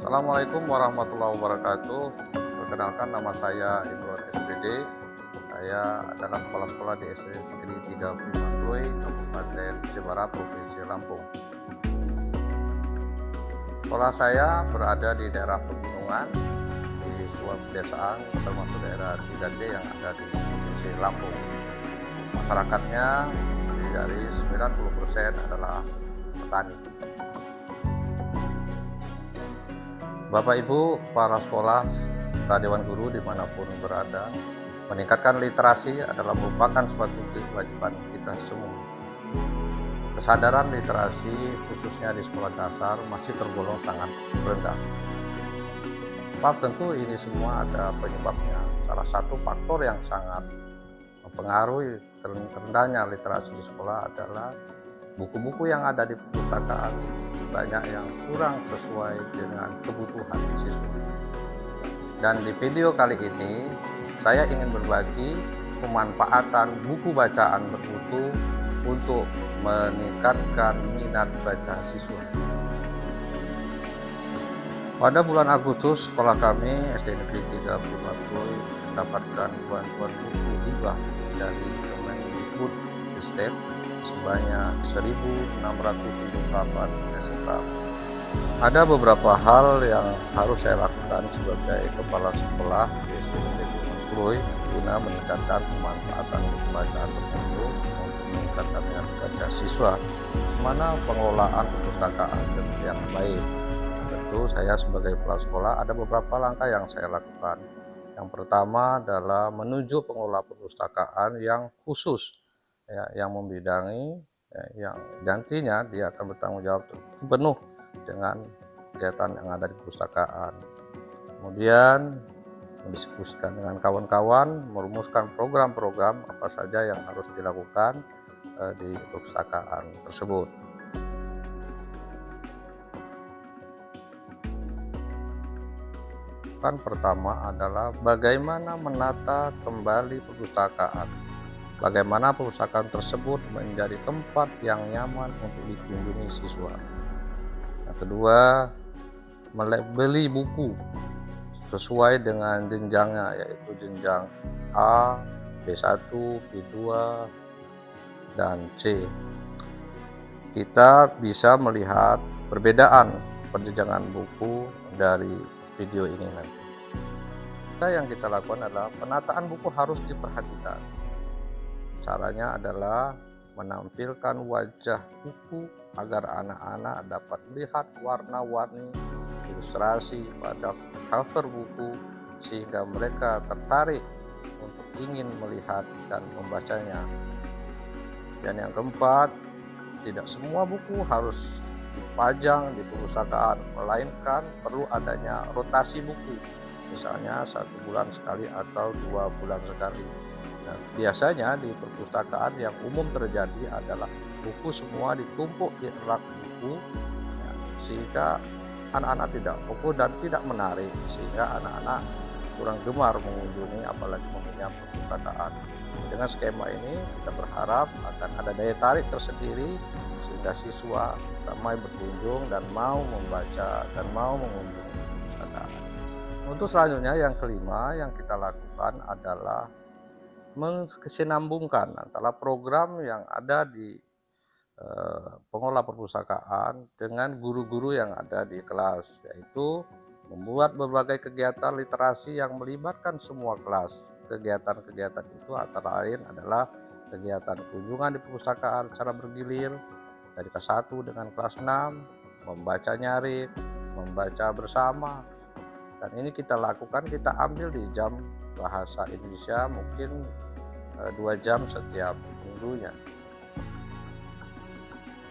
Assalamualaikum warahmatullahi wabarakatuh. Perkenalkan, nama saya Imron SPD. Saya adalah kepala sekolah di SD Negeri 35 Kluy, Kabupaten Jember, Provinsi Lampung. Sekolah saya berada di daerah pegunungan, di sebuah pedesaan, termasuk daerah 3D yang ada di Provinsi Lampung. Masyarakatnya dari 90% adalah petani. Bapak Ibu, para sekolah, serta Dewan Guru dimanapun berada, meningkatkan literasi adalah merupakan suatu kewajiban kita semua. Kesadaran literasi khususnya di sekolah dasar masih tergolong sangat rendah. Sebab tentu ini semua ada penyebabnya. Salah satu faktor yang sangat mempengaruhi rendahnya literasi di sekolah adalah buku-buku yang ada di perpustakaan banyak yang kurang sesuai dengan kebutuhan siswa. Dan di video kali ini saya ingin berbagi pemanfaatan buku bacaan bermutu untuk meningkatkan minat baca siswa. Pada bulan Agustus, sekolah kami SD Negeri 35 Kluy mendapatkan bantuan buku hibah dari Kemendikbudristek sebanyak 1.678 peserta. Ada beberapa hal yang harus saya lakukan sebagai kepala sekolah di SD Negeri 35 Kluy guna meningkatkan pemanfaatan buku bacaan tertentu untuk meningkatkan minat baca siswa, mana pengelolaan perpustakaan yang baik. Tentu saya sebagai kepala sekolah ada beberapa langkah yang saya lakukan. Yang pertama adalah menunjuk pengelola perpustakaan yang khusus, yang membidangi, yang nantinya dia akan bertanggung jawab penuh dengan kegiatan yang ada di perpustakaan. Kemudian mendiskusikan dengan kawan-kawan, merumuskan program-program apa saja yang harus dilakukan di perpustakaan tersebut. Pertama adalah bagaimana menata kembali perpustakaan. Bagaimana perpustakaan tersebut menjadi tempat yang nyaman untuk dikunjungi siswa. Yang kedua, membeli buku sesuai dengan jenjangnya, yaitu jenjang A, B1, B2, dan C. Kita bisa melihat perbedaan penjenjangan buku dari video ini nanti. Yang kita lakukan adalah penataan buku harus diperhatikan. Caranya adalah menampilkan wajah buku agar anak-anak dapat melihat warna-warni ilustrasi pada cover buku sehingga mereka tertarik untuk ingin melihat dan membacanya. Dan yang keempat, tidak semua buku harus dipajang di perpustakaan, melainkan perlu adanya rotasi buku, misalnya 1 bulan sekali atau 2 bulan sekali. Nah, biasanya di perpustakaan yang umum terjadi adalah buku semua ditumpuk di rak buku, sehingga anak-anak tidak fokus dan tidak menarik, sehingga anak-anak kurang gemar mengunjungi apalagi meminjam perpustakaan. Dengan skema ini kita berharap akan ada daya tarik tersendiri sehingga siswa ramai berkunjung dan mau membaca dan mau mengunjungi perpustakaan. Untuk selanjutnya yang kelima yang kita lakukan adalah mengesinambungkan antara program yang ada di pengelola perpustakaan dengan guru-guru yang ada di kelas, yaitu membuat berbagai kegiatan literasi yang melibatkan semua kelas. Kegiatan-kegiatan itu antara lain adalah kegiatan kunjungan di perpustakaan secara bergilir dari kelas 1 dengan kelas 6, membaca nyaring, membaca bersama. Dan ini kita lakukan, kita ambil di jam bahasa Indonesia mungkin 2 jam setiap minggunya.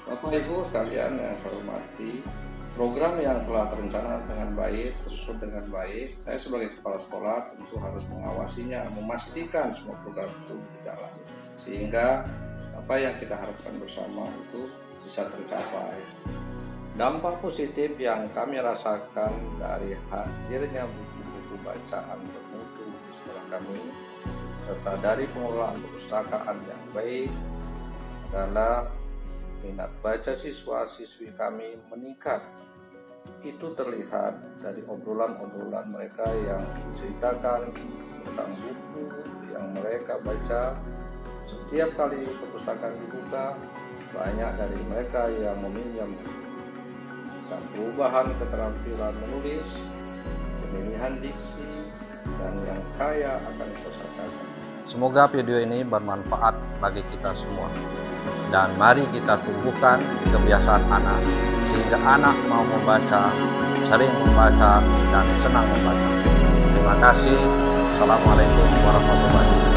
Bapak Ibu sekalian yang saya hormati, program yang telah terencana dengan baik, tersusun dengan baik, saya sebagai kepala sekolah tentu harus mengawasinya, memastikan semua program itu berjalan sehingga apa yang kita harapkan bersama itu bisa tercapai. Dampak positif yang kami rasakan dari hadirnya buku-buku bacaan bermutu di sekolah kami serta dari pengelolaan perpustakaan yang baik adalah minat baca siswa-siswi kami meningkat Itu terlihat dari obrolan-obrolan mereka yang menceritakan tentang buku yang mereka baca. Setiap kali perpustakaan dibuka, banyak dari mereka yang meminjam buku. Dan perubahan keterampilan menulis, pemilihan diksi, dan yang kaya akan kosakata. Semoga video ini bermanfaat bagi kita semua. Dan mari kita tumbuhkan kebiasaan anak, sehingga anak mau membaca, sering membaca, dan senang membaca. Terima kasih. Assalamualaikum warahmatullahi wabarakatuh.